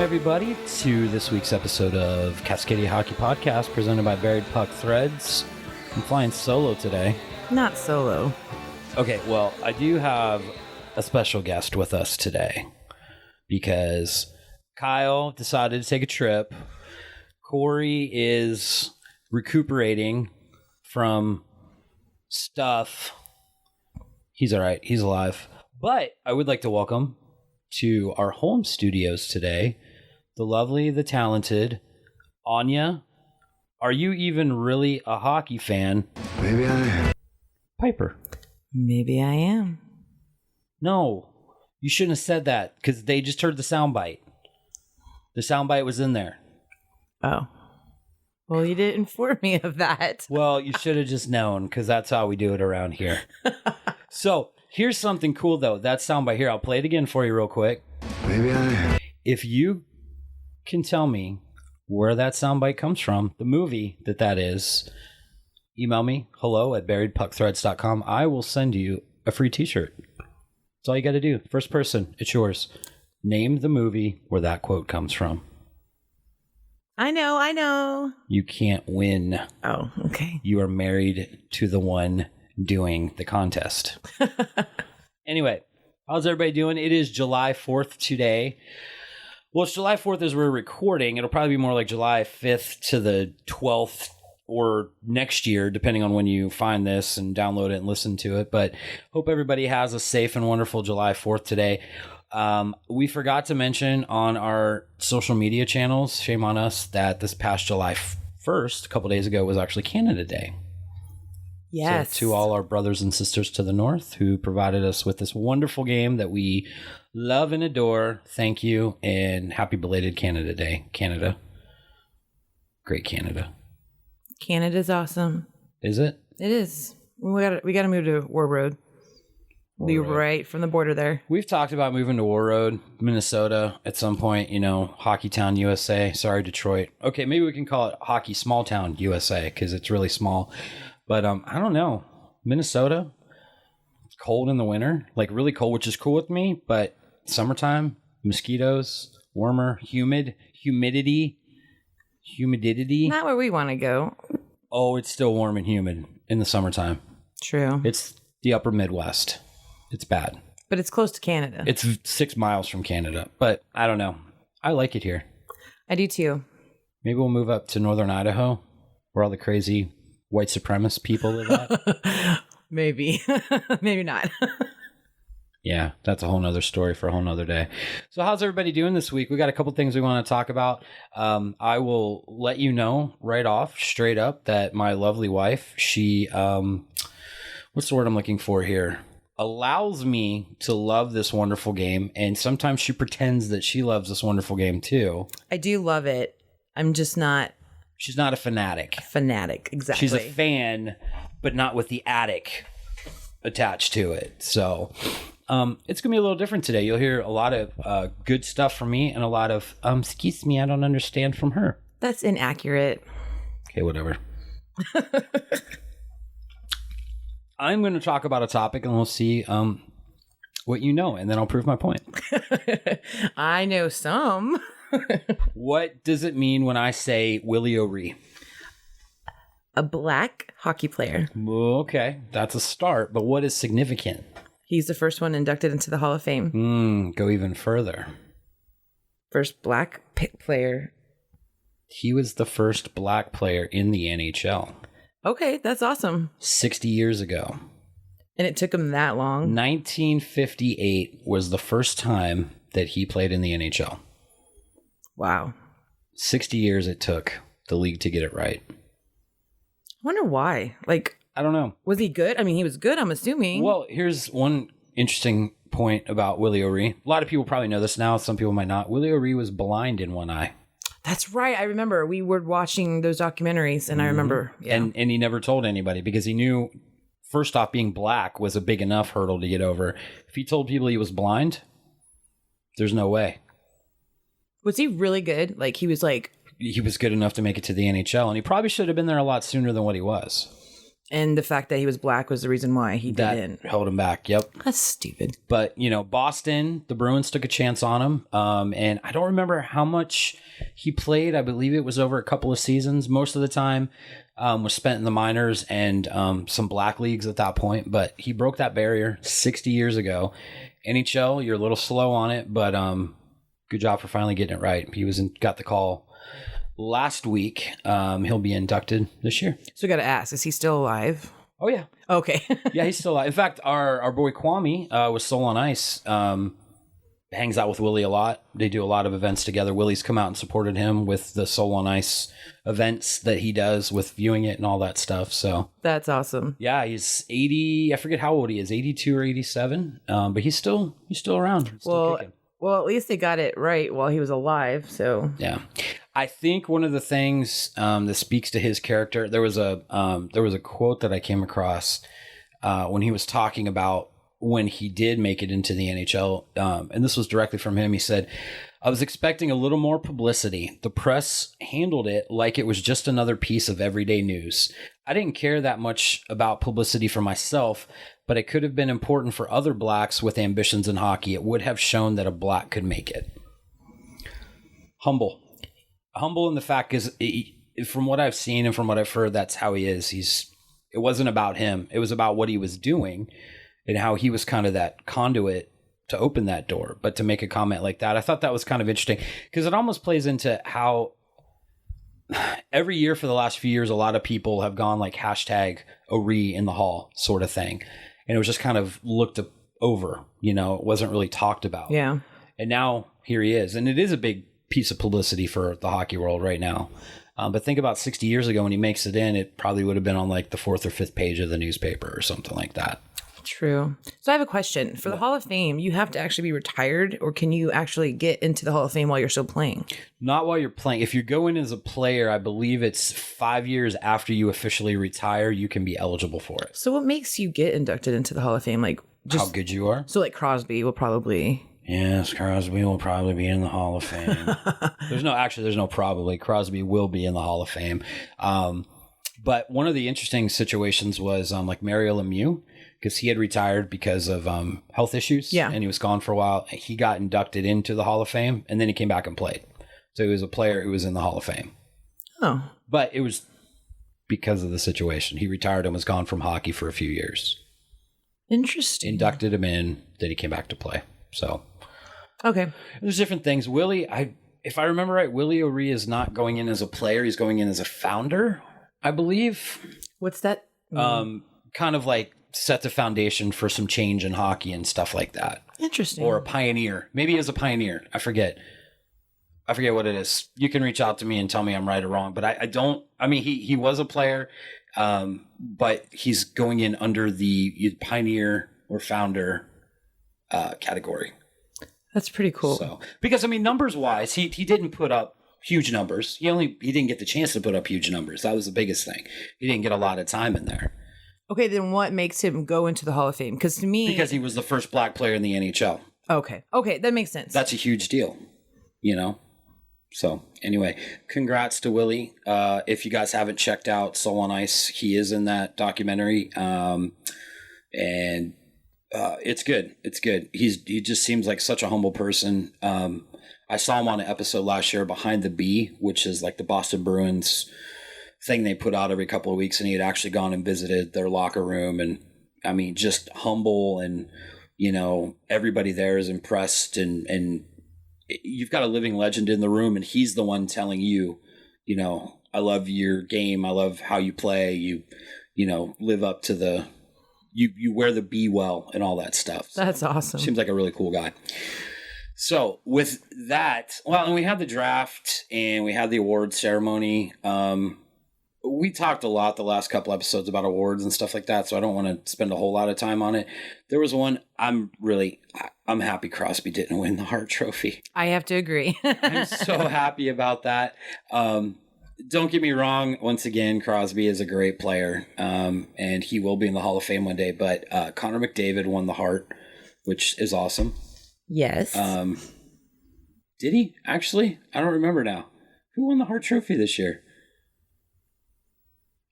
everybody, to this week's episode of Cascadia Hockey Podcast, presented by Buried Puck Threads. I'm flying solo today. Not solo. Okay, well, I do have a special guest with us today because Kyle decided to take a trip. Kory is recuperating from stuff. He's all right. He's alive. But I would like to welcome to our home studios today the lovely, the talented Anya. Are you even really a hockey fan? Maybe I am. Piper. Maybe I am. No, you shouldn't have said that because they just heard the soundbite. The soundbite was in there. Oh. Well, you didn't inform me of that. Well, you should have just known because that's how we do it around here. So here's something cool, though. That soundbite here, I'll play it again for you real quick. Maybe I am. If you can tell me where that soundbite comes from, the movie that is, email me, hello@buriedpuckthreads.com. I will send you a free t-shirt. That's all you got to do. First person, it's yours. Name the movie where that quote comes from. I know. You can't win. Oh, okay. You are married to the one doing the contest. Anyway, how's everybody doing? It is July 4th today. Well, it's July 4th as we're recording. It'll probably be more like July 5th to the 12th or next year, depending on when you find this and download it and listen to it. But hope everybody has a safe and wonderful July 4th today. We forgot to mention on our social media channels, shame on us, that this past July 1st, a couple days ago, was actually So Yes. to all our brothers and sisters to the north who provided us with this wonderful game that we love and adore, thank you, and happy belated Canada Day. Canada. Great Canada. Canada's awesome. Is it? It is. We got to move to War Road. Be right from the border there. We've talked about moving to War Road, Minnesota at some point, Hockey Town, USA. Sorry, Detroit. Okay, maybe we can call it Hockey Small Town, USA, because it's really small. But I don't know. Minnesota, it's cold in the winter, like really cold, which is cool with me. But summertime, mosquitoes, warmer, humidity. Not where we want to go. Oh, it's still warm and humid in the summertime. True. It's the upper Midwest. It's bad. But it's close to Canada. It's 6 miles from Canada. But I don't know. I like it here. I do too. Maybe we'll move up to northern Idaho where all the crazy white supremacist people live at. Maybe. Maybe not. Yeah, that's a whole nother story for a whole nother day. So how's everybody doing this week? We got a couple things we want to talk about. I will let you know right off, straight up, that my lovely wife, she, what's the word I'm looking for here? Allows me to love this wonderful game. And sometimes she pretends that she loves this wonderful game too. I do love it. I'm just not. She's not a fanatic. Exactly. She's a fan, but not with the attic attached to it. So it's going to be a little different today. You'll hear a lot of good stuff from me and a lot of, excuse me, I don't understand from her. That's inaccurate. Okay, whatever. I'm going to talk about a topic and we'll see what you know, and then I'll prove my point. I know some. What does it mean when I say Willie O'Ree? A black hockey player. Okay, that's a start, but what is significant? He's the first one inducted into the Hall of Fame. Go even further. First black player. He was the first black player in the NHL. Okay, that's awesome. 60 years ago. And it took him that long? 1958 was the first time that he played in the NHL. Wow. 60 years it took the league to get it right. I wonder why. I don't know. Was he good? I mean, he was good, I'm assuming. Well, here's one interesting point about Willie O'Ree. A lot of people probably know this now. Some people might not. Willie O'Ree was blind in one eye. That's right. I remember we were watching those documentaries, and I remember. Yeah. And he never told anybody because he knew, first off, being black was a big enough hurdle to get over. If he told people he was blind, there's no way. Was he really good? He was He was good enough to make it to the NHL, and he probably should have been there a lot sooner than what he was. And the fact that he was black was the reason why he That didn't. held him back. Yep. That's stupid. But, Boston, the Bruins took a chance on him. And I don't remember how much he played. I believe it was over a couple of seasons. Most of the time was spent in the minors and some black leagues at that point. But he broke that barrier 60 years ago. NHL, you're a little slow on it, but good job for finally getting it right. He got the call last week. He'll be inducted this year. So I got to ask, is he still alive? Oh, yeah. Okay. Yeah, he's still alive. In fact, our boy Kwame with Soul on Ice hangs out with Willie a lot. They do a lot of events together. Willie's come out and supported him with the Soul on Ice events that he does with viewing it and all that stuff. So That's awesome. yeah, he's 80. I forget how old he is, 82 or 87. But he's still around. He's still kicking. Well, at least they got it right while he was alive. So Yeah, I think one of the things that speaks to his character, there was a quote that I came across when he was talking about when he did make it into the NHL, and this was directly from him. He said, "I was expecting a little more publicity. The press handled it like it was just another piece of everyday news. I didn't care that much about publicity for myself, but it could have been important for other blacks with ambitions in hockey. It would have shown that a black could make it." Humble in the fact is, from what I've seen and from what I've heard, that's how he is. It wasn't about him. It was about what he was doing and how he was kind of that conduit to open that door. But to make a comment like that, I thought that was kind of interesting because it almost plays into how every year for the last few years, a lot of people have gone like hashtag Kory in the hall sort of thing. And it was just kind of looked over, it wasn't really talked about. yeah. And now here he is. And it is a big piece of publicity for the hockey world right now. But think about 60 years ago when he makes it in, it probably would have been on like the 4th or 5th page of the newspaper or something like that. True. So I have a question. For the Hall of Fame, you have to actually be retired, or can you actually get into the Hall of Fame while you're still playing? Not while you're playing. If you go in as a player, I believe it's 5 years after you officially retire, you can be eligible for it. So what makes you get inducted into the Hall of Fame? Like How good you are. So like Crosby will probably. Yes, Crosby will probably be in the Hall of Fame. There's no probably. Crosby will be in the Hall of Fame. But one of the interesting situations was like Mario Lemieux, because he had retired because of health issues. Yeah. And he was gone for a while. He got inducted into the Hall of Fame, and then he came back and played. So he was a player who was in the Hall of Fame. Oh. But it was because of the situation. He retired and was gone from hockey for a few years. Interesting. Inducted him in, then he came back to play. So Okay. there's different things. Willie, if I remember right, Willie O'Ree is not going in as a player. He's going in as a founder, I believe. What's that? Kind of like set the foundation for some change in hockey and stuff like that. Interesting. Or a pioneer. Maybe he was a pioneer. I forget what it is. You can reach out to me and tell me I'm right or wrong. But he was a player, but he's going in under the pioneer or founder category. That's pretty cool. So, because numbers wise, he didn't put up huge numbers. He didn't get the chance to put up huge numbers. That was the biggest thing. He didn't get a lot of time in there. Okay, then what makes him go into the Hall of Fame? Because to me, Because he was the first black player in the NHL. Okay, that makes sense. That's a huge deal, So anyway, congrats to Willie. If you guys haven't checked out Soul on Ice, he is in that documentary. And it's good. It's good. He just seems like such a humble person. I saw him on an episode last year, Behind the B, which is like the Boston Bruins thing they put out every couple of weeks, and he had actually gone and visited their locker room, and just humble, and everybody there is impressed, and you've got a living legend in the room, and he's the one telling you, I love your game, I love how you play, you live up to the you wear the B well and all that stuff. So that's awesome. Seems like a really cool guy. So with that, and we had the draft and we had the awards ceremony. We talked a lot the last couple episodes about awards and stuff like that, so I don't want to spend a whole lot of time on it. There was one I'm happy Crosby didn't win the Hart Trophy. I have to agree. I'm so happy about that. Don't get me wrong. Once again, Crosby is a great player, and he will be in the Hall of Fame one day. But Connor McDavid won the Hart, which is awesome. Yes. Did he actually? I don't remember now. Who won the Hart Trophy this year?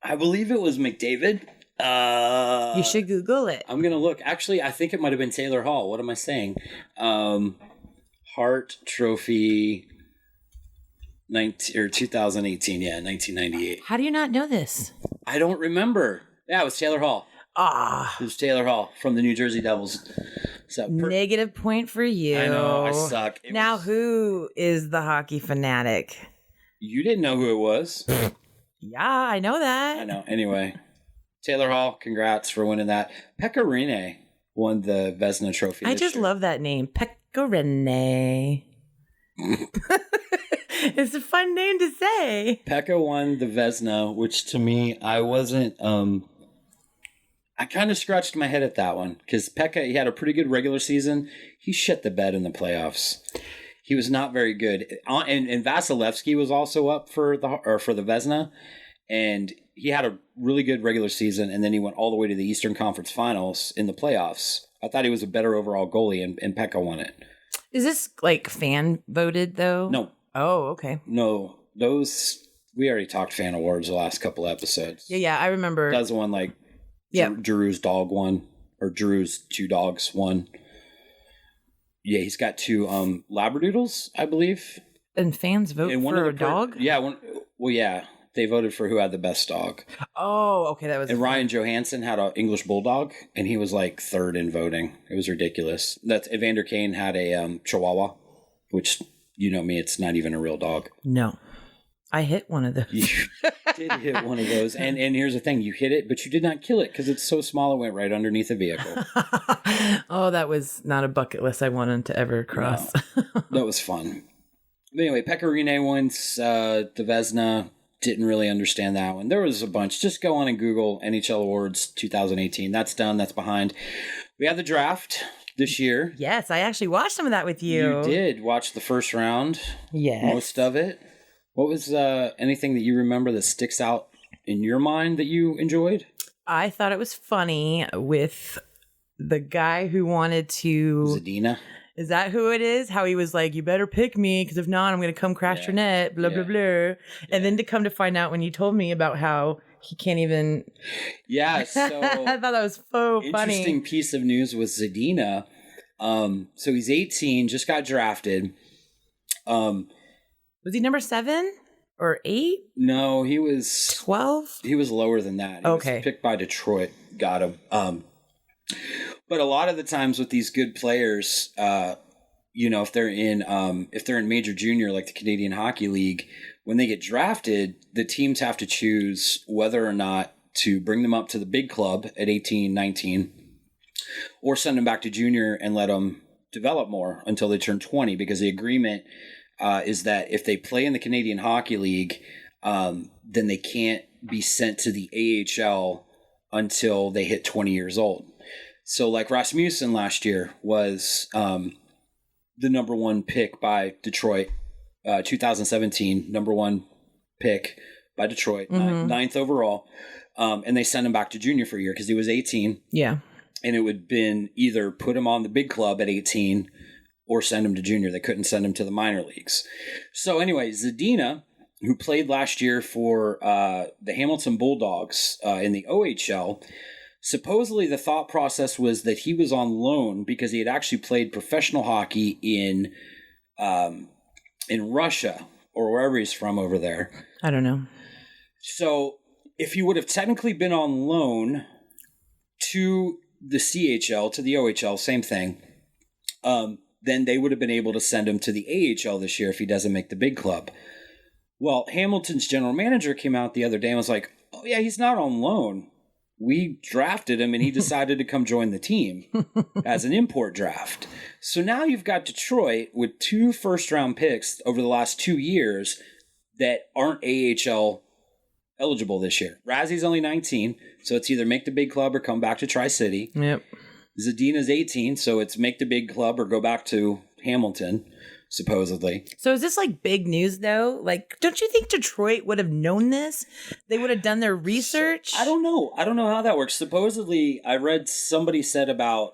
I believe it was McDavid. You should Google it. I'm gonna look. Actually, I think it might have been Taylor Hall. What am I saying? Hart Trophy 2018. Yeah, 1998. How do you not know this? I don't remember. Yeah, it was Taylor Hall. It was Taylor Hall from the New Jersey Devils. So Negative point for you. I know, I suck. Who is the hockey fanatic? You didn't know who it was. Yeah, I know that. I know. Anyway, Taylor Hall, congrats for winning that. Pekka Rinne won the Vezina Trophy. I just love that name, Pekka Rinne. It's a fun name to say. Pekka won the Vezina, which to me, I wasn't. I kind of scratched my head at that one because Pekka, he had a pretty good regular season. He shit the bed in the playoffs. He was not very good. And Vasilevsky was also up for the Vezina, and he had a really good regular season, and then he went all the way to the Eastern Conference Finals in the playoffs. I thought he was a better overall goalie, and Pekka won it. Is this like fan voted though? No. Oh, okay. No, we already talked fan awards the last couple episodes. Yeah, I remember. That was the one like Drew's dog won, or Drew's two dogs won. Yeah, he's got two Labradoodles, I believe. And fans vote for a dog? Yeah, yeah. They voted for who had the best dog. Oh, okay, that was. And Ryan Johansson had an English Bulldog, and he was like third in voting. It was ridiculous. Evander Kane had a Chihuahua, which, you know me, it's not even a real dog. No. I hit one of those. You did hit one of those. And here's the thing. You hit it, but you did not kill it because it's so small it went right underneath the vehicle. Oh, that was not a bucket list I wanted to ever cross. No, that was fun. But anyway, Pekka Rinne wins the Vezina. Didn't really understand that one. There was a bunch. Just go on and Google NHL Awards 2018. That's done. That's behind. We had the draft this year. Yes, I actually watched some of that with you. You did watch the first round. Yes. Most of it. What was anything that you remember that sticks out in your mind that you enjoyed? I thought it was funny with the guy who wanted to... Zadina. Is that who it is? How he was like, you better pick me because if not, I'm going to come crash your net, blah, blah, blah. And then to come to find out when you told me about how he can't even... Yeah, so... I thought that was so funny. Interesting piece of news with Zadina. So he's 18, just got drafted. Was he number 7 or 8? No, he was 12. He was lower than that. He was picked by Detroit, got him. But a lot of the times with these good players, if they're in major junior like the Canadian Hockey League, when they get drafted, the teams have to choose whether or not to bring them up to the big club at 18, 19, or send them back to junior and let them develop more until they turn 20, because the agreement is that if they play in the Canadian Hockey League, then they can't be sent to the AHL until they hit 20 years old. So like Rasmussen last year was the number 1 pick by Detroit, 2017, number 1 pick by Detroit, 9th overall. And they sent him back to junior for a year because he was 18. Yeah. And it would have been either put him on the big club at 18 or send him to junior. They couldn't send him to the minor leagues. So anyway, Zadina, who played last year for the Hamilton Bulldogs in the OHL, supposedly the thought process was that he was on loan because he had actually played professional hockey in Russia or wherever he's from over there. I don't know. So if he would have technically been on loan to the CHL, to the OHL, same thing, then they would have been able to send him to the AHL this year if he doesn't make the big club. Well, Hamilton's general manager came out the other day and was like, oh yeah, he's not on loan. We drafted him and he decided to come join the team as an import draft. So now you've got Detroit with 2 first-round picks over the last 2 years that aren't AHL eligible this year. Razzie's only 19, so it's either make the big club or come back to Tri-City. Yep. Zadina's 18, so it's make the big club or go back to Hamilton, supposedly. So is this like big news though? Like, don't you think Detroit would have known this? They would have done their research? So, I don't know. I don't know how that works. Supposedly, I read somebody said about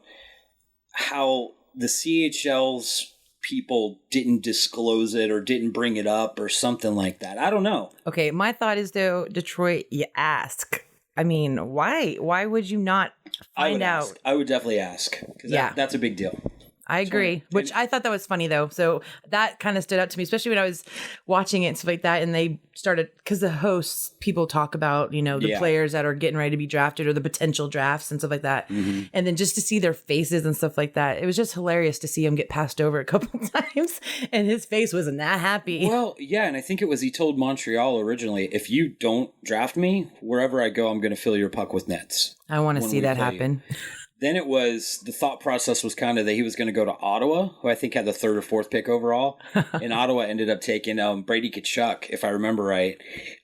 how the CHL's people didn't disclose it or didn't bring it up or something like that. I don't know. Okay, my thought is though, Detroit, you ask. I mean, why? Why would you not find out? I would definitely ask. Because that's a big deal. I agree, which I thought that was funny though. So that kind of stood out to me, especially when I was watching it and stuff like that. And they started, because the hosts, people talk about, the players that are getting ready to be drafted or the potential drafts and stuff like that. Mm-hmm. And then just to see their faces and stuff like that, it was just hilarious to see him get passed over a couple times and his face wasn't that happy. Well, yeah. And I think he told Montreal originally, if you don't draft me, wherever I go, I'm going to fill your puck with nets. I want to see that happen. Then the thought process was kind of that he was going to go to Ottawa, who I think had the 3rd or 4th pick overall. And Ottawa ended up taking Brady Tkachuk, if I remember right.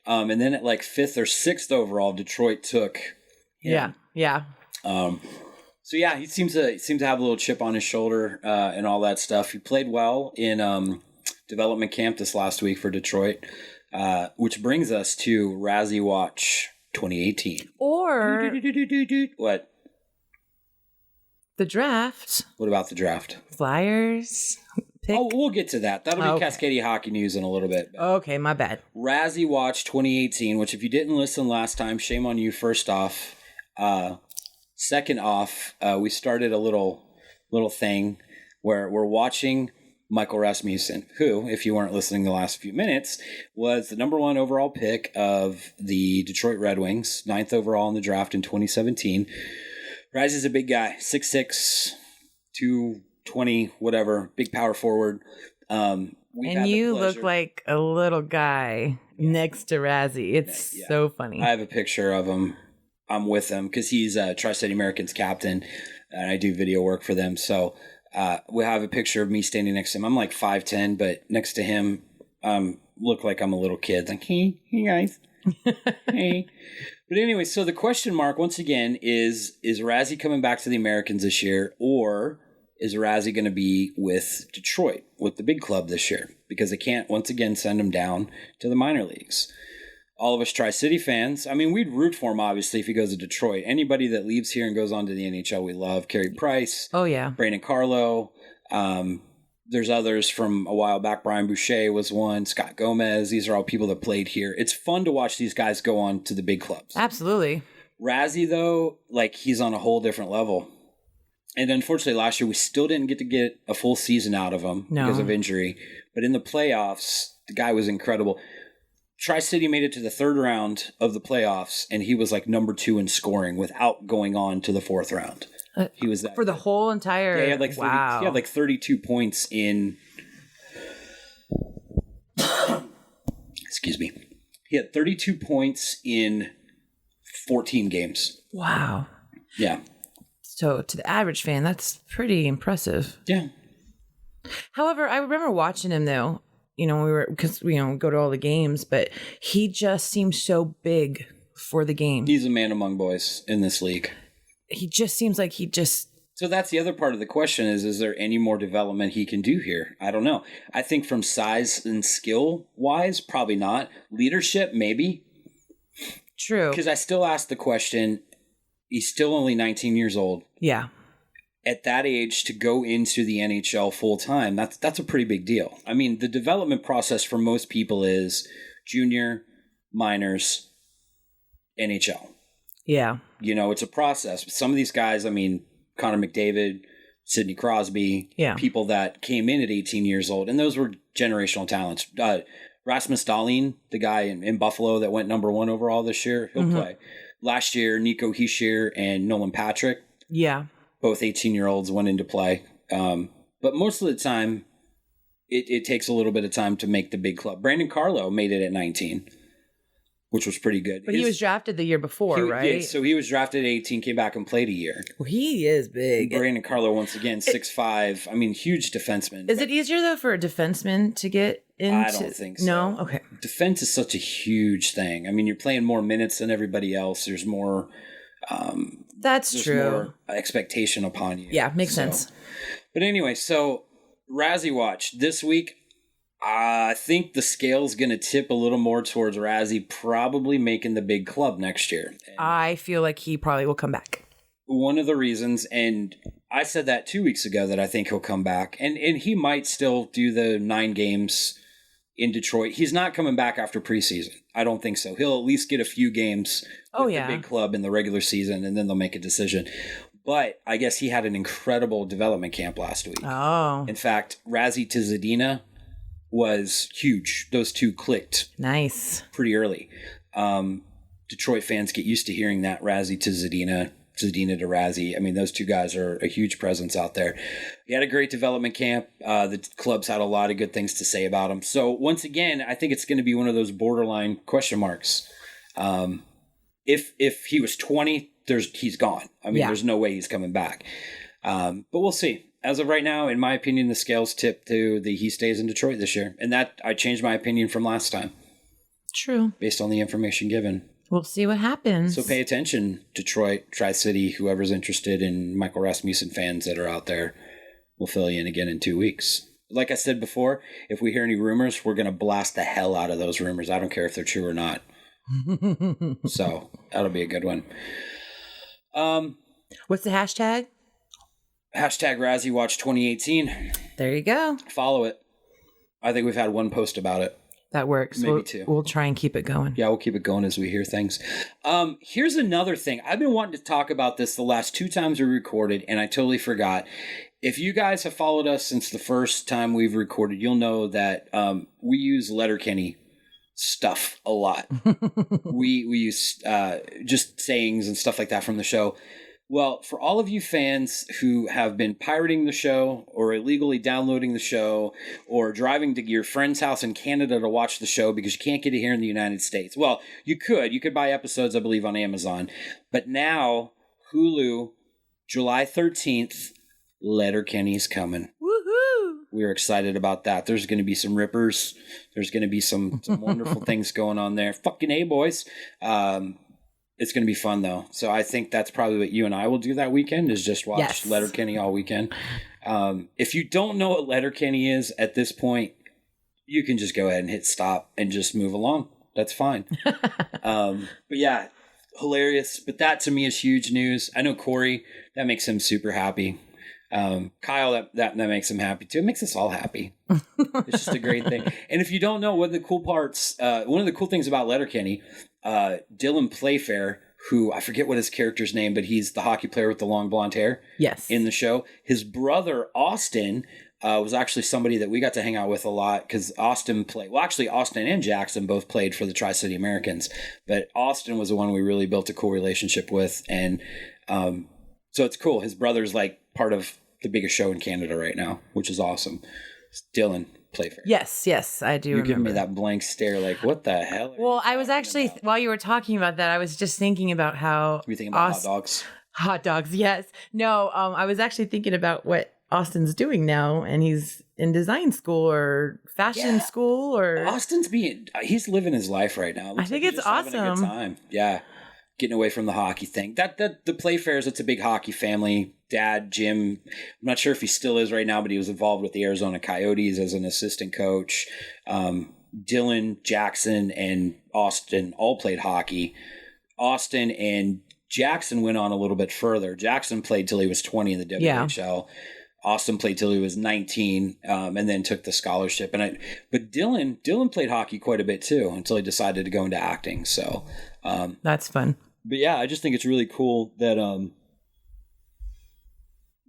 And then at like 5th or 6th overall, Detroit took him. Yeah. So yeah, he seems to have a little chip on his shoulder and all that stuff. He played well in development camp this last week for Detroit, which brings us to Razzie Watch 2018. Or what? The draft. What about the draft? Flyers. Pick. Oh, we'll get to that. That'll be Cascadia Hockey News in a little bit. Okay, my bad. Razzie Watch 2018, which if you didn't listen last time, shame on you, first off. Second off, we started a little thing where we're watching Michael Rasmussen, who, if you weren't listening the last few minutes, was the number 1 overall pick of the Detroit Red Wings, 9th overall in the draft in 2017. Razzie's a big guy, 6'6", 220, whatever, big power forward. And you look like a little guy next to Razzie. It's so funny. I have a picture of him. I'm with him because he's Tri-City Americans captain, and I do video work for them. So we have a picture of me standing next to him. I'm like 5'10", but next to him, look like I'm a little kid. Like, hey guys, hey. But anyway, so the question mark, once again, is Razzie coming back to the Americans this year, or is Razzie going to be with Detroit, with the big club this year? Because they can't, once again, send him down to the minor leagues. All of us Tri-City fans, I mean, we'd root for him, obviously, if he goes to Detroit. Anybody that leaves here and goes on to the NHL, we love. Carey Price. Oh, yeah. Brandon Carlo. There's others from a while back. Brian Boucher was one. Scott Gomez. These are all people that played here. It's fun to watch these guys go on to the big clubs. Absolutely. Razzie, though, like, he's on a whole different level. And unfortunately, last year, we still didn't get a full season out of him because of injury. But in the playoffs, the guy was incredible. Tri-City made it to the 3rd round of the playoffs, and he was like number 2 in scoring without going on to the 4th round. He was that for the whole entire. Yeah, he had like 30, he had like 32 points in. Excuse me. He had 32 points in 14 games. Wow. Yeah. So to the average fan, that's pretty impressive. Yeah. However, I remember watching him though. Because we go to all the games, but he just seems so big for the game. He's a man among boys in this league. He just seems like So that's the other part of the question is there any more development he can do here? I don't know. I think from size and skill wise, probably not. Leadership, maybe. True. Because I still ask the question, he's still only 19 years old. Yeah. At that age to go into the NHL full time, that's a pretty big deal. I mean, the development process for most people is junior, minors, NHL. Yeah. It's a process. Some of these guys, I mean, Connor McDavid, Sidney Crosby, people that came in at 18 years old, and those were generational talents. Rasmus Dahlin, the guy in Buffalo that went number 1 overall this year, he'll play. Last year, Nico Hischier and Nolan Patrick. Yeah. Both 18-year-olds went into play. But most of the time, it takes a little bit of time to make the big club. Brandon Carlo made it at 19, which was pretty good. But he was drafted the year before, right? Yeah, so he was drafted at 18, came back and played a year. Well, he is big. Brandon Carlo, once again, 6'5". I mean, huge defenseman. Is it easier, though, for a defenseman to get into? I don't think so. No? Okay. Defense is such a huge thing. I mean, you're playing more minutes than everybody else. There's more... That's true. More expectation upon you. Yeah, makes sense. But anyway, so Razzie Watch this week. I think the scale's going to tip a little more towards Razzie probably making the big club next year. And I feel like he probably will come back. One of the reasons, and I said that 2 weeks ago that I think he'll come back, and he might still do the 9 games in Detroit. He's not coming back after preseason. I don't think so. He'll at least get a few games with the big club in the regular season, and then they'll make a decision. But I guess he had an incredible development camp last week. Oh. In fact, Razzie to Zadina was huge. Those two clicked. Nice. Pretty early. Detroit fans get used to hearing that, Razzie to Zadina. Zadina to Razzie. I mean, those two guys are a huge presence out there. He had a great development camp. The club's had a lot of good things to say about him. So once again, I think it's going to be one of those borderline question marks. If he was 20, he's gone. I mean, there's no way he's coming back. But we'll see. As of right now, in my opinion, the scales tip to he stays in Detroit this year. And that I changed my opinion from last time. True. Based on the information given. We'll see what happens. So pay attention, Detroit, Tri-City, whoever's interested in Michael Rasmussen fans that are out there. We'll fill you in again in 2 weeks. Like I said before, if we hear any rumors, we're going to blast the hell out of those rumors. I don't care if they're true or not. So that'll be a good one. What's the hashtag? Hashtag RazzieWatch 2018. There you go. Follow it. I think we've had one post about it. That works. Maybe two. We'll try and keep it going. Yeah, we'll keep it going as we hear things. Here's another thing. I've been wanting to talk about this the last 2 times we recorded, and I totally forgot. If you guys have followed us since the first time we've recorded, you'll know that we use Letterkenny stuff a lot. we use just sayings and stuff like that from the show. Well, for all of you fans who have been pirating the show or illegally downloading the show or driving to your friend's house in Canada to watch the show because you can't get it here in the United States. Well, you could buy episodes, I believe, on Amazon. But now, Hulu, July 13th, Letterkenny's coming. Woohoo! We're excited about that. There's going to be some rippers. There's going to be some wonderful things going on there. Fucking A, boys. It's going to be fun, though. So I think that's probably what you and I will do that weekend is just watch Letterkenny all weekend. If you don't know what Letterkenny is at this point, you can just go ahead and hit stop and just move along. That's fine. But yeah, hilarious. But that to me is huge news. I know Kory, that makes him super happy. Kyle, that makes him happy too. It makes us all happy. It's just a great thing. And if you don't know, one of the cool parts, one of the cool things about Letterkenny, Dylan Playfair, who I forget what his character's name, but he's the hockey player with the long blonde hair. Yes. In the show, his brother Austin was actually somebody that we got to hang out with a lot because Austin played. Well, actually, Austin and Jackson both played for the Tri-City Americans, but Austin was the one we really built a cool relationship with, and so it's cool. His brother's like part of the biggest show in Canada right now, which is awesome. It's Dylan Playfair. Yes, I do. You're giving me that blank stare, like, what the hell? Well, I was actually while you were talking about that, I was just thinking about how you thinking about hot dogs. Hot dogs, yes. No, I was actually thinking about what Austin's doing now, and he's in design school or fashion school, or he's living his life right now. I think it's awesome. Having a good time. Yeah, getting away from the hockey thing. That the Playfairs, it's a big hockey family. Dad, Jim, I'm not sure if he still is right now, but he was involved with the Arizona Coyotes as an assistant coach. Dylan, Jackson, and Austin all played hockey. Austin and Jackson went on a little bit further. Jackson played till he was 20 in the WHL. Yeah. Austin played till he was 19, and then took the scholarship. But Dylan played hockey quite a bit too until he decided to go into acting. So that's fun. But yeah, I just think it's really cool that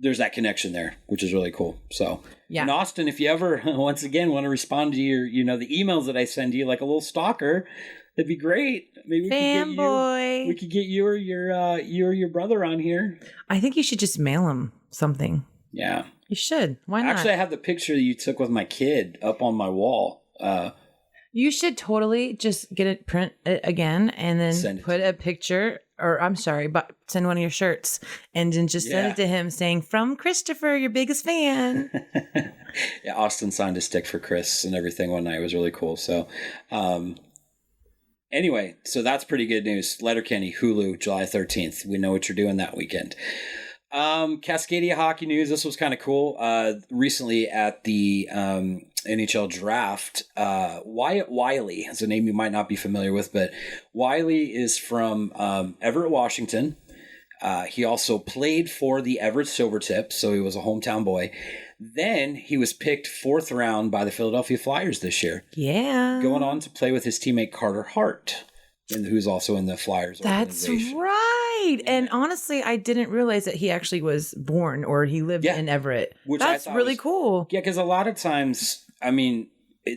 there's that connection there, which is really cool. So, yeah. And Austin, if you ever, once again, want to respond to your, the emails that I send you, like a little stalker, that'd be great. Maybe we could get you or your brother on here. I think you should just mail him something. Yeah. You should. Why not? Actually, I have the picture that you took with my kid up on my wall. You should totally just print it again and then put a picture, but send one of your shirts and then just send it to him saying, from Christopher, your biggest fan. Yeah, Austin signed a stick for Chris and everything one night. It was really cool. So anyway, so that's pretty good news. Letterkenny, Hulu, July 13th. We know what you're doing that weekend. Cascadia hockey news. This was kind of cool. Recently at the NHL draft, Wyatt Wiley is a name you might not be familiar with, but Wiley is from Everett, Washington. He also played for the Everett Silvertips, so he was a hometown boy. Then he was picked 4th round by the Philadelphia Flyers this year. Yeah. Going on to play with his teammate Carter Hart, who's also in the Flyers organization. That's right. And honestly, I didn't realize that he actually was born or he lived in Everett. That's really cool. Yeah, because a lot of times, I mean,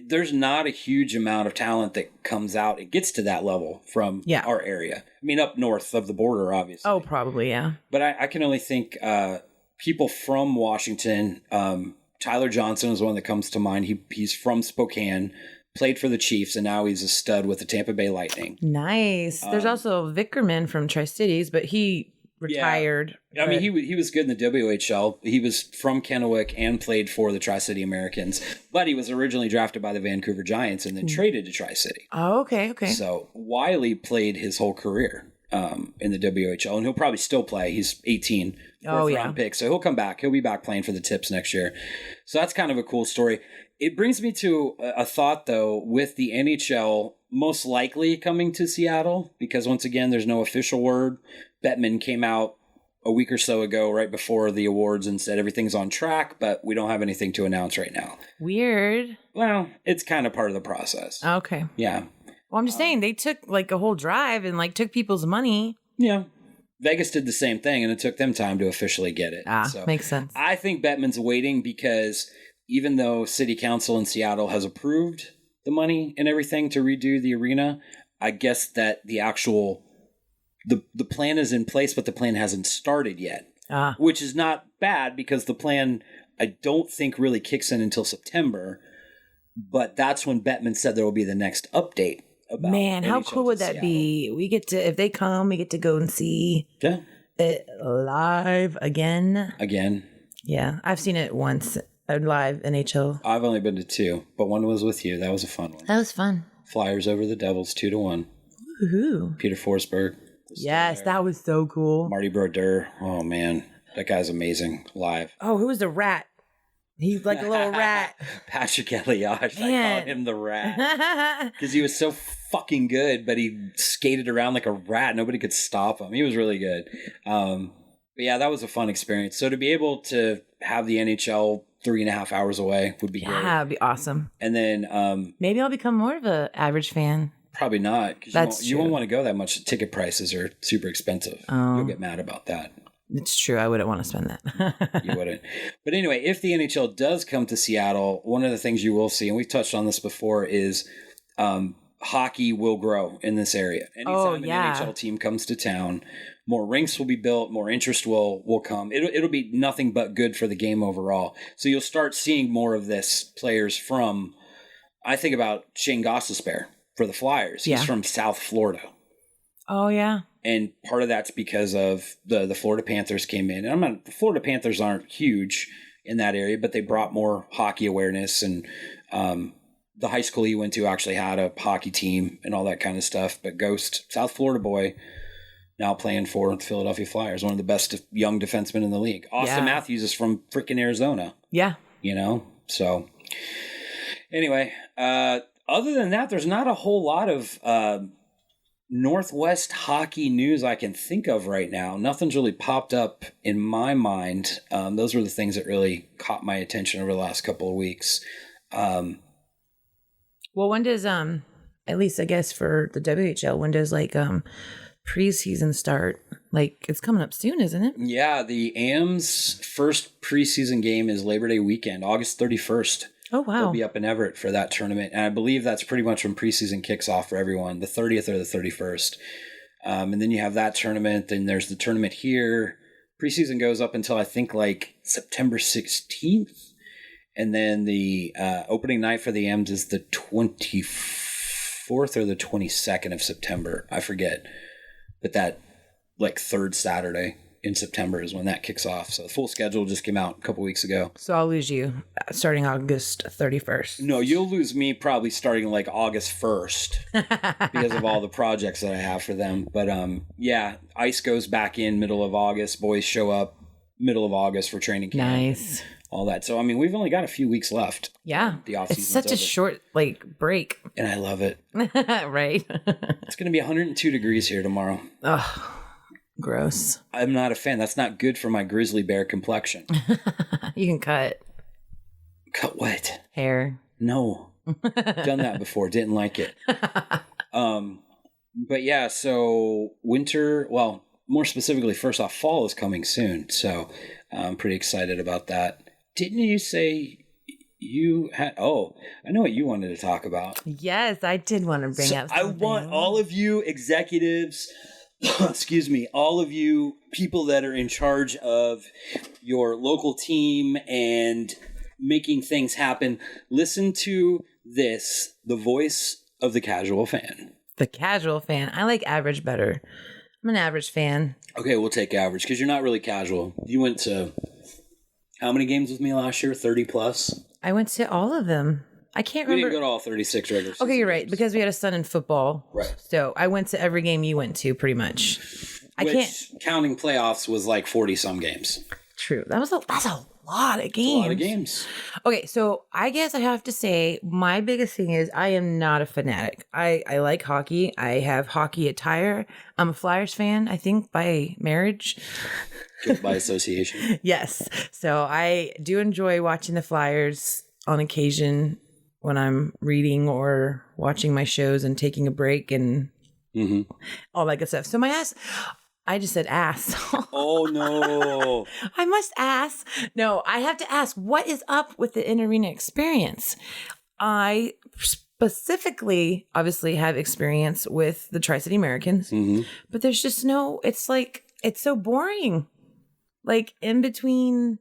there's not a huge amount of talent that comes out. It gets to that level from our area. I mean, up north of the border, obviously. Oh, probably, yeah. But I can only think people from Washington. Tyler Johnson is one that comes to mind. He's from Spokane, played for the Chiefs, and now he's a stud with the Tampa Bay Lightning. Nice. There's also Vickerman from Tri-Cities, but he retired. Yeah. I mean, he was good in the WHL. He was from Kennewick and played for the Tri-City Americans, but he was originally drafted by the Vancouver Giants and then traded to Tri-City. Oh, okay. So Wiley played his whole career in the WHL, and he'll probably still play. He's 18, fourth round pick, so he'll come back. He'll be back playing for the Tips next year. So that's kind of a cool story. It brings me to a thought, though, with the NHL most likely coming to Seattle, because once again, there's no official word. Bettman came out a week or so ago, right before the awards, and said everything's on track, but we don't have anything to announce right now. Weird. Well, it's kind of part of the process. Okay. Yeah. Well, I'm just saying, they took like a whole drive and like took people's money. Yeah. Vegas did the same thing, and it took them time to officially get it. So makes sense. I think Bettman's waiting because even though City Council in Seattle has approved the money and everything to redo the arena, I guess that the actual the plan is in place, but the plan hasn't started yet, which is not bad because the plan I don't think really kicks in until September. But that's when Bettman said there will be the next update. About Man, how NHL cool would that Seattle. be? We get to, if they come, we get to go and see it live again. Yeah, I've seen it once, a live NHL. I've only been to 2, but one was with you. That was a fun one. That was fun. Flyers over the Devils, 2-1. Woohoo! Peter Forsberg. Yes, that was so cool. Marty Brodeur. Oh man, that guy's amazing live. Oh, who was the rat? He's like a little rat. Patrick Elias. I called him the rat because he was so fucking good, but he skated around like a rat. Nobody could stop him. He was really good. But yeah, that was a fun experience. So to be able to have the NHL 3.5 hours away would be great. Yeah, it'd be awesome. And then maybe I'll become more of an average fan. Probably not, because you won't want to go that much. Ticket prices are super expensive. You'll get mad about that. It's true. I wouldn't want to spend that. You wouldn't. But anyway, if the NHL does come to Seattle, one of the things you will see, and we've touched on this before, is hockey will grow in this area. Anytime an NHL team comes to town, more rinks will be built, more interest will come. It'll be nothing but good for the game overall. So you'll start seeing more of this players from, I think about Shane Gostisbehere for the Flyers. He's from South Florida. Oh, yeah. And part of that's because of the Florida Panthers came in. And the Florida Panthers aren't huge in that area, but they brought more hockey awareness. And the high school he went to actually had a hockey team and all that kind of stuff. But Ghost, South Florida boy, now playing for the Philadelphia Flyers, one of the best young defensemen in the league. Austin Matthews is from freaking Arizona. Yeah. You know? So anyway, other than that, there's not a whole lot of Northwest hockey news I can think of right now. Nothing's really popped up in my mind. Those were the things that really caught my attention over the last couple of weeks. Well, when does at least I guess for the WHL, when does like preseason start? Like it's coming up soon, isn't it? Yeah, the AM's first preseason game is Labor Day weekend, August 31st. Oh, wow. They'll be up in Everett for that tournament. And I believe that's pretty much when preseason kicks off for everyone, the 30th or the 31st. And then you have that tournament. Then there's the tournament here. Preseason goes up until I think like September 16th. And then the opening night for the M's is the 24th or the 22nd of September. I forget. But that like third Saturday in September is when that kicks off. So the full schedule just came out a couple weeks ago. So I'll lose you starting August 31st. No, you'll lose me probably starting like August 1st because of all the projects that I have for them. But yeah, ice goes back in middle of August. Boys show up middle of August for training camp. Nice. All that. So, I mean, we've only got a few weeks left. Yeah. The off-season's It's such a short like break. And I love it. Right. It's going to be 102 degrees here tomorrow. Oh. Gross. I'm not a fan. That's not good for my grizzly bear complexion. You can cut. Cut what? Hair. No. Done that before. Didn't like it. But yeah, so winter, well, more specifically, first off, fall is coming soon. So I'm pretty excited about that. Didn't you say you had, I know what you wanted to talk about. Yes, I did want to bring up something. I want all of you executives, excuse me, all of you people that are in charge of your local team and making things happen, listen to this, the voice of the casual fan. The casual fan. I like average better. I'm an average fan. Okay, we'll take average because you're not really casual. You went to how many games with me last year? 30 plus? I went to all of them. I can't remember. We didn't go to all 36 regular season Okay, you're right. games. Because we had a son in football. Right. So I went to every game you went to pretty much. Counting playoffs was like 40 some games. True. That's a lot of games. A lot of games. Okay, so I guess I have to say my biggest thing is I am not a fanatic. I like hockey. I have hockey attire. I'm a Flyers fan, I think, by marriage. Guilt by association. Yes. So I do enjoy watching the Flyers on occasion when I'm reading or watching my shows and taking a break and all that good stuff. So I just said ass. Oh, no. I must ask. No, I have to ask, what is up with the in-arena experience? I specifically, obviously, have experience with the Tri-City Americans, but there's just it's so boring. Like, in between,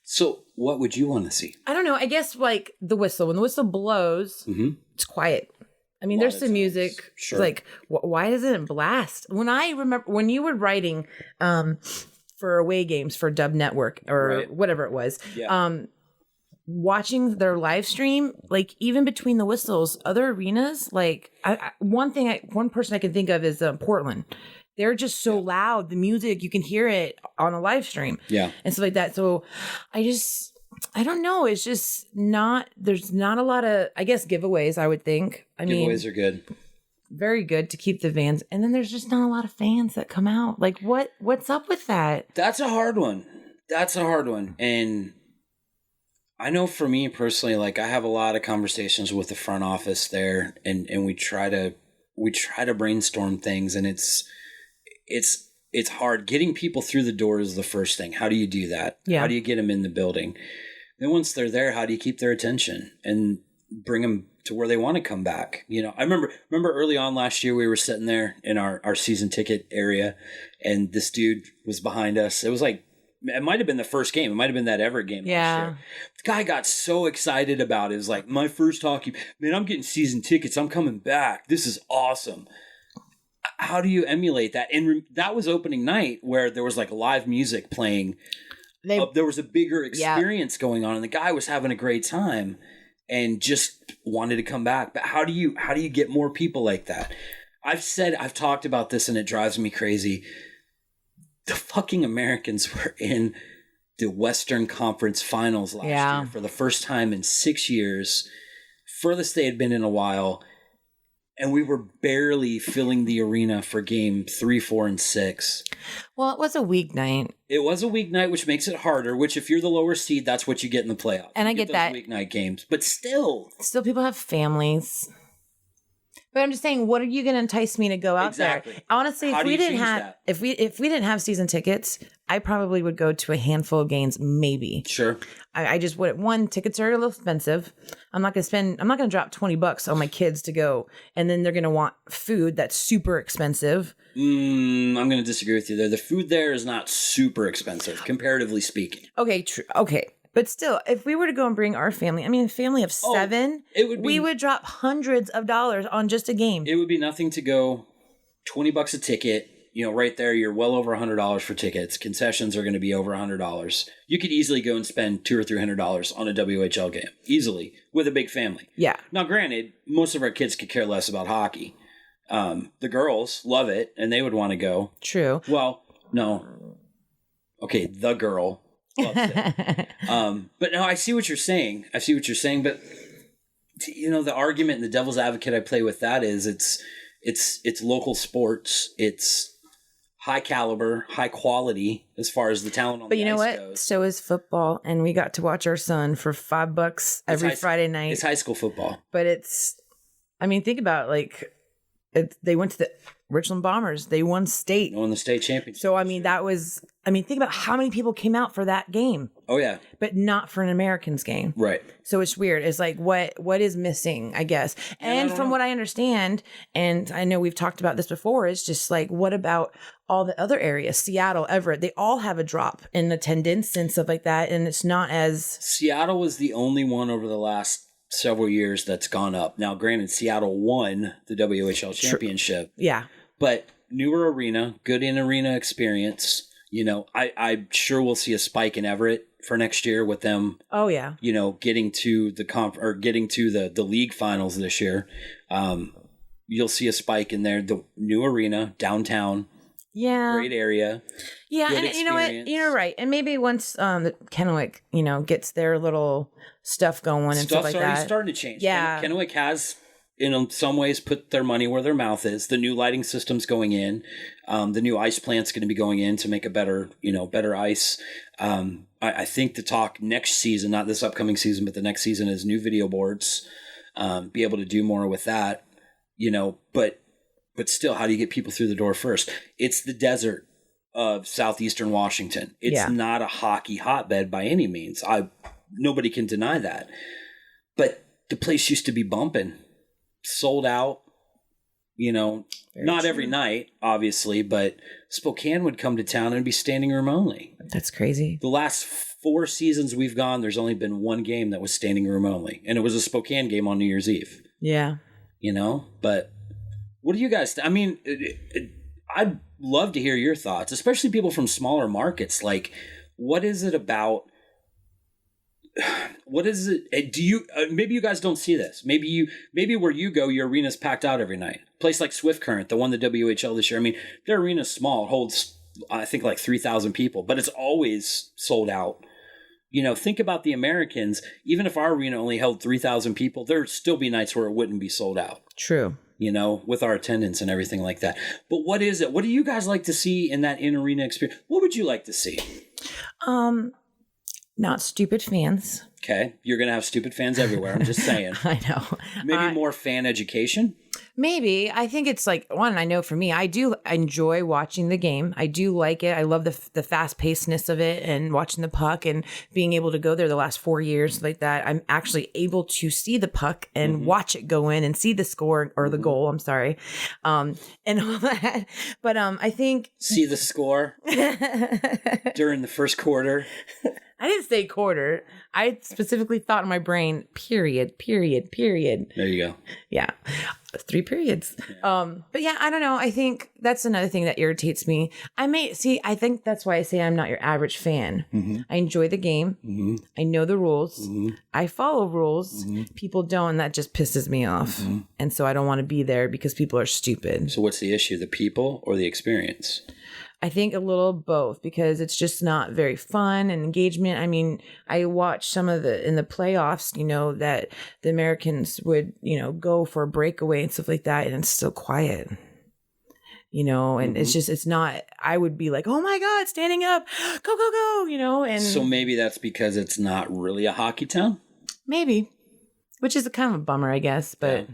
So, what would you want to see? I don't know. I guess, like, the whistle. When the whistle blows, it's quiet. I mean, there's some music. Sure. Like, why doesn't it blast? When I remember when you were writing for away games for Dub Network or whatever it was, watching their live stream, like even between the whistles, other arenas, like one person I can think of is Portland. They're just so loud. The music, you can hear it on a live stream. Yeah. And stuff like that. So I don't know. It's just there's not a lot of, I guess, giveaways, I would think. Giveaways are good. Very good to keep the fans. And then there's just not a lot of fans that come out. Like, what's up with that? That's a hard one. And I know for me personally, like I have a lot of conversations with the front office there and we try to brainstorm things, and it's hard. Getting people through the door is the first thing. How do you do that? Yeah. How do you get them in the building? Then once they're there, how do you keep their attention and bring them to where they want to come back? You know, I remember early on last year, we were sitting there in our season ticket area, and this dude was behind us. It was like, it might have been the first game. It might have been that Everett game last year. The guy got so excited about it. It was like, my first hockey, man, I'm getting season tickets. I'm coming back. This is awesome. How do you emulate that? And that was opening night where there was like live music playing. There was a bigger experience going on, and the guy was having a great time and just wanted to come back. But how do you get more people like that? I've talked about this, and it drives me crazy. The fucking Americans were in the Western Conference Finals last year for the first time in 6 years, furthest they had been in a while. And we were barely filling the arena for game 3, 4, and 6. Well, it was a weeknight. It was a weeknight, which makes it harder, which if you're the lower seed, that's what you get in the playoffs. And I get that. Weeknight games. But still people have families. But I'm just saying, what are you going to entice me to go out there? Honestly, if we didn't have season tickets, I probably would go to a handful of games, maybe. Sure. I just would. One, tickets are a little expensive. I'm not going to drop $20 on my kids to go, and then they're going to want food that's super expensive. I'm going to disagree with you there. The food there is not super expensive, comparatively speaking. Okay, true. Okay. But still, if we were to go and bring our family, I mean, a family of 7, we would drop hundreds of dollars on just a game. It would be nothing to go $20 a ticket. You know, right there, you're well over $100 for tickets. Concessions are going to be over $100. You could easily go and spend $200 or $300 on a WHL game, easily, with a big family. Yeah. Now, granted, most of our kids could care less about hockey. The girls love it, and they would want to go. True. Well, no. Okay, the girl loves it. But no, I see what you're saying. But you know, the argument and the devil's advocate I play with that is it's local sports. It's high caliber, high quality as far as the talent on But the you know ice what? goes. So is football, and we got to watch our son for $5 every Friday night. It's high school football. But think about they went to the Richland Bombers. They won state. Won the state championship. So, think about how many people came out for that game. Oh, yeah. But not for an Americans game. Right. So it's weird. It's like, what is missing, I guess. And from what I understand, and I know we've talked about this before, is just like, what about all the other areas? Seattle, Everett, they all have a drop in attendance and stuff like that. And it's not as... Seattle was the only one over the last several years that's gone up. Now, granted, Seattle won the WHL championship. Yeah. But newer arena, good in-arena experience. I'm sure we'll see a spike in Everett for next year with them. Oh yeah. Getting to the league finals this year. You'll see a spike in there. The new arena downtown. Yeah. Great area. Yeah, and experience. You know what? You're right. And maybe once the Kennewick, gets their little stuff going and stuff like that. Stuff's already starting to change. Yeah. Kennewick has, in some ways, put their money where their mouth is. The new lighting system's going in. The new ice plant's going to be going in to make a better ice. I think the talk next season, not this upcoming season, but the next season, is new video boards. Be able to do more with that, but still, how do you get people through the door first? It's the desert of southeastern Washington. It's not a hockey hotbed by any means. Nobody can deny that. But the place used to be bumping. Sold out, not every night, obviously, but Spokane would come to town and be standing room only. That's crazy. The last 4 seasons we've gone, there's only been one game that was standing room only, and it was a Spokane game on New Year's Eve. Yeah. But what do you guys I'd love to hear your thoughts, especially people from smaller markets. Like, what is it about... What is it? Do you maybe you guys don't see this? Maybe where you go, your arena's packed out every night. A place like Swift Current, that won the WHL this year. I mean, their arena's small. It holds, I think, like 3,000 people, but it's always sold out. Think about the Americans. Even if our arena only held 3,000 people, there'd still be nights where it wouldn't be sold out. True. With our attendance and everything like that. But what is it? What do you guys like to see in that in-arena experience? What would you like to see? Not stupid fans. Okay. You're going to have stupid fans everywhere. I'm just saying. I know. Maybe more fan education? Maybe. I think it's like, one, I know for me, I do enjoy watching the game. I do like it. I love the fast-pacedness of it and watching the puck and being able to go there the last 4 years like that. I'm actually able to see the puck and watch it go in and see the score or the goal. I'm sorry. And all that. But I think... See the score during the first quarter. I didn't say quarter. I specifically thought in my brain, period. There you go. Yeah. 3 periods. Yeah. But yeah, I don't know. I think that's another thing that irritates me. I think that's why I say I'm not your average fan. Mm-hmm. I enjoy the game. Mm-hmm. I know the rules. Mm-hmm. I follow rules. Mm-hmm. People don't, and that just pisses me off. Mm-hmm. And so I don't want to be there because people are stupid. So what's the issue? The people or the experience? I think a little both, because it's just not very fun and engagement. I mean, I watched some of in the playoffs, that the Americans would, go for a breakaway and stuff like that. And it's still quiet, and it's not, I would be like, oh my God, standing up, go, and so maybe that's because it's not really a hockey town. Maybe, which is a kind of a bummer, I guess. But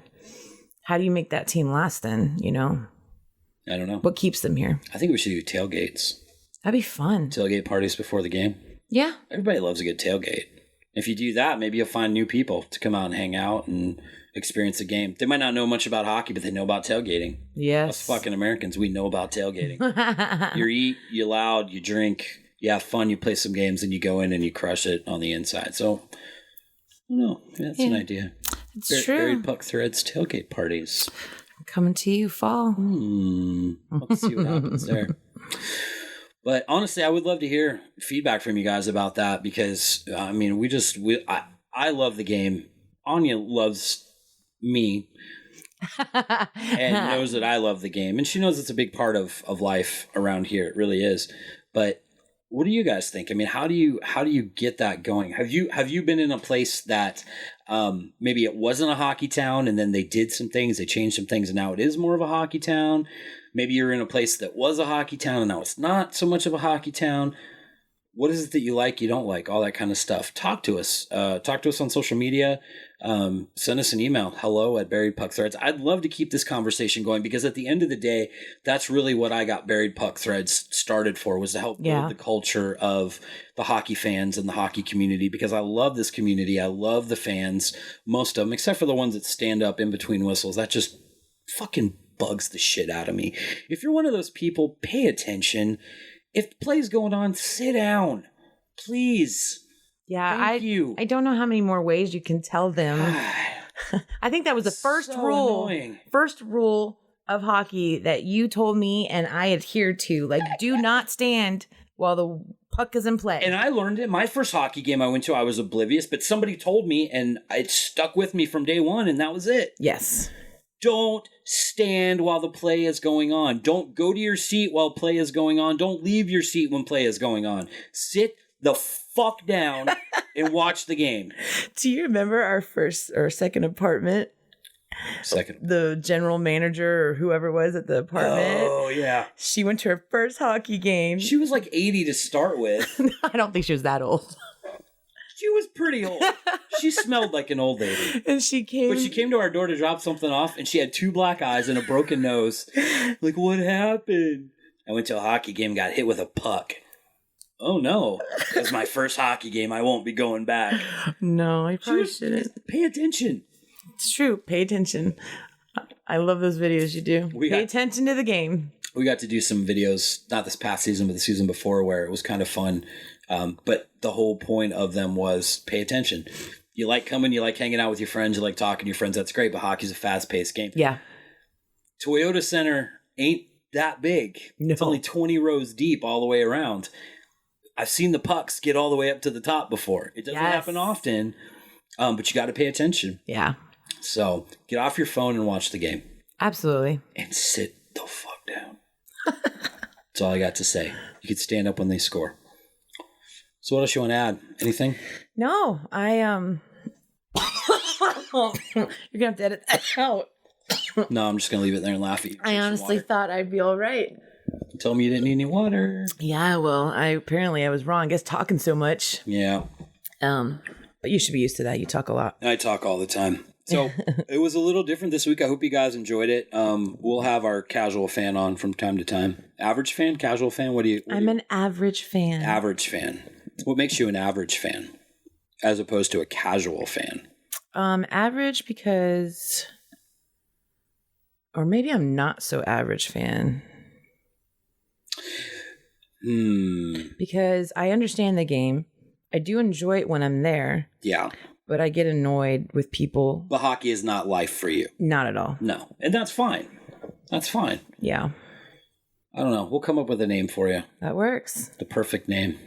how do you make that team last then, I don't know. What keeps them here? I think we should do tailgates. That'd be fun. Tailgate parties before the game. Yeah. Everybody loves a good tailgate. If you do that, maybe you'll find new people to come out and hang out and experience the game. They might not know much about hockey, but they know about tailgating. Yes. Us fucking Americans, we know about tailgating. You eat, you loud, you drink, you have fun, you play some games, and you go in and you crush it on the inside. So, I don't know. That's an idea. It's true. Buried Puck Threads tailgate parties. Coming to you fall. Let's see what happens there. But honestly, I would love to hear feedback from you guys about that, because I love the game. Anya loves me and knows that I love the game, and she knows it's a big part of life around here. It really is. But what do you guys think? I mean, how do you get that going? Have you been in a place that maybe it wasn't a hockey town, and then they did some things, they changed some things, and now it is more of a hockey town? Maybe you're in a place that was a hockey town and now it's not so much of a hockey town. What is it that you like, you don't like, all that kind of stuff? Talk to us. Talk to us on social media. Send us an email, hello@buriedpuckthreads. I'd love to keep this conversation going because at the end of the day, that's really what I got Buried Puck Threads started for, was to help build the culture of the hockey fans and the hockey community, because I love this community. I love the fans, most of them, except for the ones that stand up in between whistles. That just fucking bugs the shit out of me. If you're one of those people, pay attention. If play's going on, sit down, please. Yeah, Thank you. I don't know how many more ways you can tell them. I think that was the first rule of hockey that you told me and I adhered to. Like, do not stand while the puck is in play. And I learned it. My first hockey game I went to, I was oblivious, but somebody told me and it stuck with me from day one, and that was it. Yes. Don't stand while the play is going on. Don't go to your seat while play is going on. Don't leave your seat when play is going on. Sit the fuck down and watch the game. Do you remember our first or second apartment? The general manager or whoever was at the apartment. Oh, yeah. She went to her first hockey game. She was like 80 to start with. I don't think she was that old. She was pretty old. She smelled like an old lady. And she came. But she came to our door to drop something off, and she had 2 black eyes and a broken nose. Like, what happened? I went to a hockey game, got hit with a puck. Oh, no. That's my first hockey game. I won't be going back. No, I probably shouldn't. Pay attention. It's true. Pay attention. I love those videos you do. Pay attention to the game. We got to do some videos, not this past season, but the season before, where it was kind of fun. But the whole point of them was pay attention. You like coming, you like hanging out with your friends, you like talking to your friends. That's great, but hockey's a fast-paced game. Yeah. Toyota Center ain't that big. No. It's only 20 rows deep all the way around. I've seen the pucks get all the way up to the top before. It doesn't happen often, but you got to pay attention. Yeah. So get off your phone and watch the game. Absolutely. And sit the fuck down. That's all I got to say. You could stand up when they score. So what else you want to add? Anything? No, you're gonna have to edit that out. No, I'm just gonna leave it there and laugh at you. I honestly thought I'd be all right. Tell me you didn't need any water. Yeah, well, I was wrong. I guess talking so much. Yeah. But you should be used to that. You talk a lot. I talk all the time. So it was a little different this week. I hope you guys enjoyed it. We'll have our casual fan on from time to time. Average fan, casual fan. I'm an average fan. Average fan. What makes you an average fan as opposed to a casual fan? Average because, or maybe I'm not so average fan. Because I understand the game. I do enjoy it when I'm there. Yeah. But I get annoyed with people. But hockey is not life for you. Not at all. No. And that's fine. That's fine. Yeah. I don't know. We'll come up with a name for you. That works. The perfect name.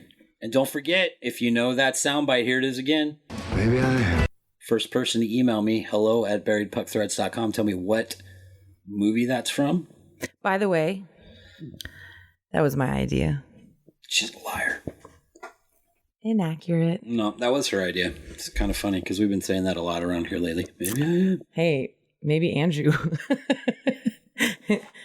And don't forget, if you know that soundbite, here it is again. Maybe I am. First person to email me, hello@buriedpuckthreads.com. Tell me what movie that's from. By the way, that was my idea. She's a liar. Inaccurate. No, that was her idea. It's kind of funny because we've been saying that a lot around here lately. Maybe I am. Hey, maybe Andrew.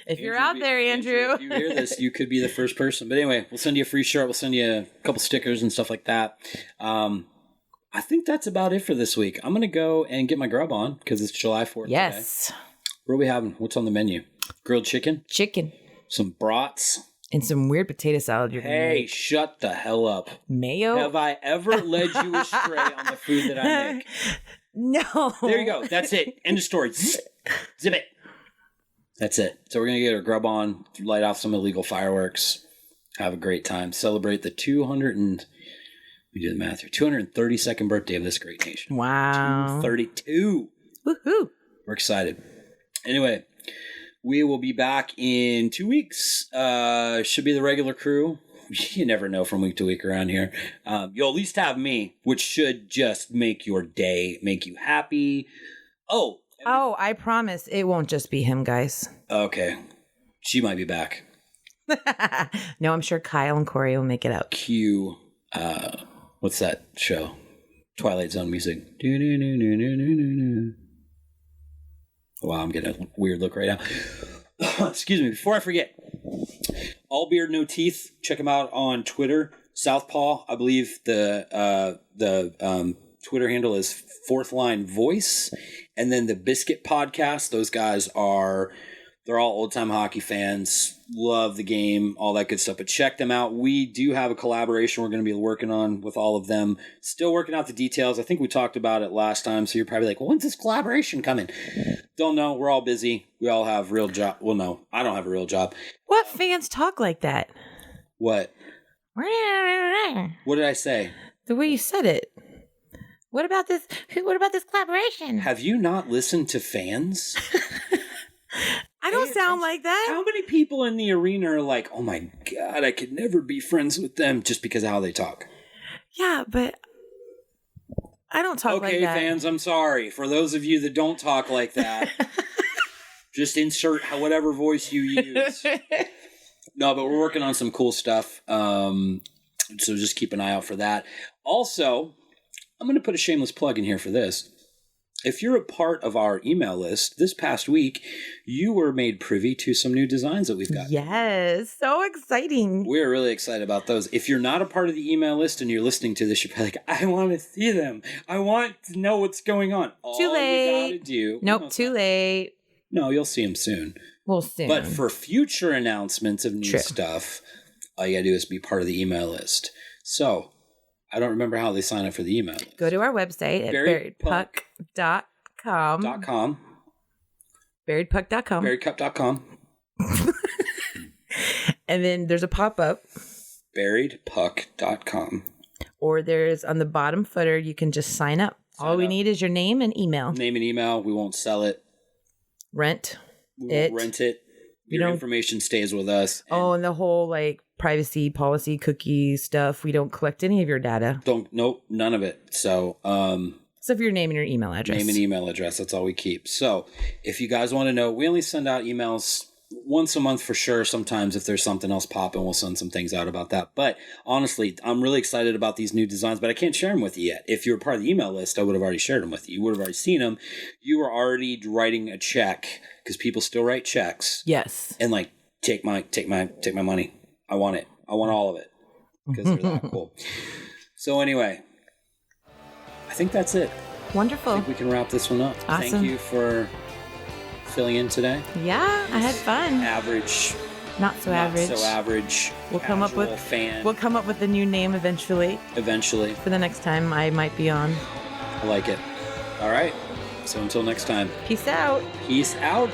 If you're out there, Andrew. If you hear this, you could be the first person. But anyway, we'll send you a free shirt. We'll send you a couple stickers and stuff like that. I think that's about it for this week. I'm going to go and get my grub on because it's July 4th. Yes. Today. What are we having? What's on the menu? Grilled chicken? Chicken. Some brats? And some weird potato salad you're going to make. Hey, shut the hell up. Mayo? Have I ever led you astray on the food that I make? No. There you go. That's it. End of story. Zip it. That's it. So we're going to get our grub on, light off some illegal fireworks, have a great time, celebrate the 232nd birthday of this great nation. Wow. 232. Woohoo. We're excited. Anyway, we will be back in 2 weeks. Should be the regular crew. You never know from week to week around here. You'll at least have me, which should just make your day, make you happy. Oh, I promise it won't just be him, guys. Okay. She might be back. No, I'm sure Kyle and Kory will make it out. Cue, what's that show? Twilight Zone music. Wow, I'm getting a weird look right now. excuse me, before I forget, All Beard No Teeth. Check them out on Twitter. Southpaw, I believe the Twitter handle is Fourth Line Voice, and then the Biscuit Podcast. Those guys they're all old time hockey fans, love the game, all that good stuff. But check them out. We do have a collaboration we're going to be working on with all of them. Still working out the details. I think we talked about it last time, so you're probably like, well, when's this collaboration coming? Don't know. We're all busy. We all have real job. Well, no, I don't have a real job. What fans talk like that? What? What did I say? The way you said it. What about this? What about this collaboration? Have you not listened to fans? I don't sound like that. How many people in the arena are like, oh my God, I could never be friends with them just because of how they talk? Yeah, but I don't talk like that. Okay, fans, I'm sorry. For those of you that don't talk like that, just insert whatever voice you use. No, but we're working on some cool stuff. So just keep an eye out for that. Also, I'm going to put a shameless plug in here for this. If you're a part of our email list, this past week, you were made privy to some new designs that we've got. Yes, so exciting. We're really excited about those. If you're not a part of the email list and you're listening to this, you're probably like, I want to see them. I want to know what's going on. Too late. All you got to do. Nope, too late. No, you'll see them soon. Well, soon. But for future announcements of new stuff, all you got to do is be part of the email list. So, I don't remember how they sign up for the email list. Go to our website at buriedpuck.com. Buriedpuck.com. Buriedcup.com. And then there's a pop-up. Buriedpuck.com. Or there's on the bottom footer, you can just sign up. All we need is your name and email. Name and email. We won't sell it. Rent it. Your information stays with us. Oh, and the whole privacy policy cookie stuff. We don't collect any of your data. Nope, none of it. So, except for your name and your email address. Name and email address. That's all we keep. So, if you guys want to know, we only send out emails once a month for sure. Sometimes if there's something else popping, we'll send some things out about that. But honestly, I'm really excited about these new designs, but I can't share them with you yet. If you were part of the email list, I would have already shared them with you. You would have already seen them. You were already writing a check, because people still write checks. Yes. And take my money. I want it. I want all of it, because they're that cool. So anyway, I think that's it. Wonderful. I think we can wrap this one up. Awesome. Thank you for filling in today. Yeah, I had fun. Average. Not so average. We'll come up with a new name eventually. For the next time I might be on. I like it. All right. So until next time. Peace out. Peace out.